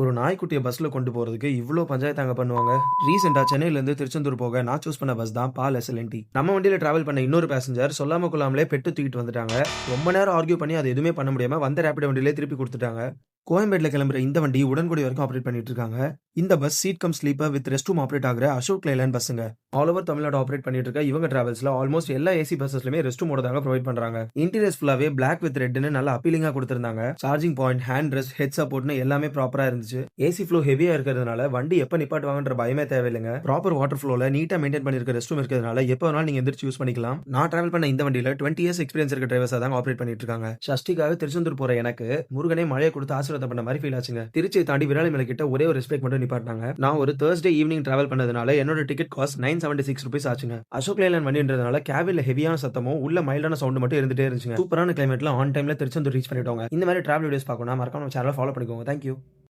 ஒரு நாய்க்குட்டிய பஸ்ல கொண்டு போறதுக்கு இவ்ளோ பஞ்சாயத்து அங்க பண்ணுவாங்க. ரீசென்ட்டா சென்னையிலேருந்து திருச்செந்தூர் போக நான் சூஸ் பண்ண பஸ் தான் பால் எஸ்எல்என்டி. நம்ம வண்டியில டிராவல் பண்ண இன்னொரு பேசஞ்சர் சொல்லாம கொள்ளாமலே பெட்டு தூக்கிட்டு வந்துட்டாங்க. ரொம்ப நேரம் ஆர்கியூ பண்ணி அது எதுவுமே பண்ண முடியாம வந்த ரேபிடோ வண்டியிலே திருப்பி குடுத்துட்டாங்க. கோயம்பேட்ல கிளம்புற இந்த வண்டி உடன்குடி வரைக்கும் ஆப்பரேட் பண்ணிட்டு இருக்காங்க. இந்த bus seat cum sleeper with rest room operate ஆகுற அசோக் லேலண்ட் பஸ்ஸுங்க. ஆல் ஓவர் தமிழ்நாடு ஆப்பரேட் பண்ணிட்டு இருக்க இவங்க டிராவல்ஸ்ல ஆல்மோஸ்ட் எல்லா ஏசி பஸ்ஸஸ்லயுமே ரெஸ்ட் ரூமோட தாங்க ப்ரொவைட் பண்றாங்க. இன்டீரியர்ஸ் ஃபுல்லாவே பிளாக் வித் ரெட்னு நல்ல அப்பீலிங்கா கொடுத்திருந்தாங்க. Charging point, hand rest, head சப்போர்ட்னு எல்லாமே ப்ராப்பரா இருந்துச்சு. ஏசி ஃப்ளோ ஹெவியா இருக்கிறதுனால வண்டி எப்ப நிப்பாட்டுவாங்கன்ற பயமே தேவையில்லைங்க. ப்ராப்பர் வாட்டர் ஃப்ளோல நீட்டா மெயின்டைன் பண்ணிருக்க ரெஸ்ட் ரூம் இருக்கிறதுனால எப்ப வேணாலும் நீங்க எந்திரிச்சு யூஸ் பண்ணிக்கலாம். நான் டிராவல் பண்ண இந்த வண்டியில 20 இயர்ஸ் எக்ஸ்பீரியன்ஸ் இருக்க டிரைவர்ஸா தான் ஆப்பரேட் பண்ணிட்டு இருக்காங்க. சஷ்டிக்காக திருச்செந்தூர் போற எனக்கு முருகனே மழையை கொடுத்து ஆசீர்வாதம் பண்ண மாதிரி ஃபீல் ஆச்சுங்க. திருச்சியை தாண்டி விராலிமலை கிட்ட ஒரே ஒரு ரெஸ்பெக்ட் மட்டும் நிப்பாட்டினாங்க. நான் ஒரு Thursday ஈவினிங் டிராவல் பண்ணதுனால என்னோட டிக்கெட் காஸ்ட் 976 ரூபீஸ் ஆச்சுங்க. அசோக் லேலண்ட் வண்டின்றதுனால கேபின்ல ஹெவியான சத்தமும் உள்ள மைல்டான சவுண்ட் மட்டும் இருந்துட்டே இருந்துச்சுங்க. சூப்பரான கிளைமேட்ல ஆன் டைம்ல திருச்செந்தூர் ரீச் பண்ணிட்டோங்க. இந்த மாதிரி டிராவல் வீடியோஸ் பார்க்கணும் மறக்காம சேனலை ஃபாலோ பண்ணிக்கோங்க. தேங்க்யூ.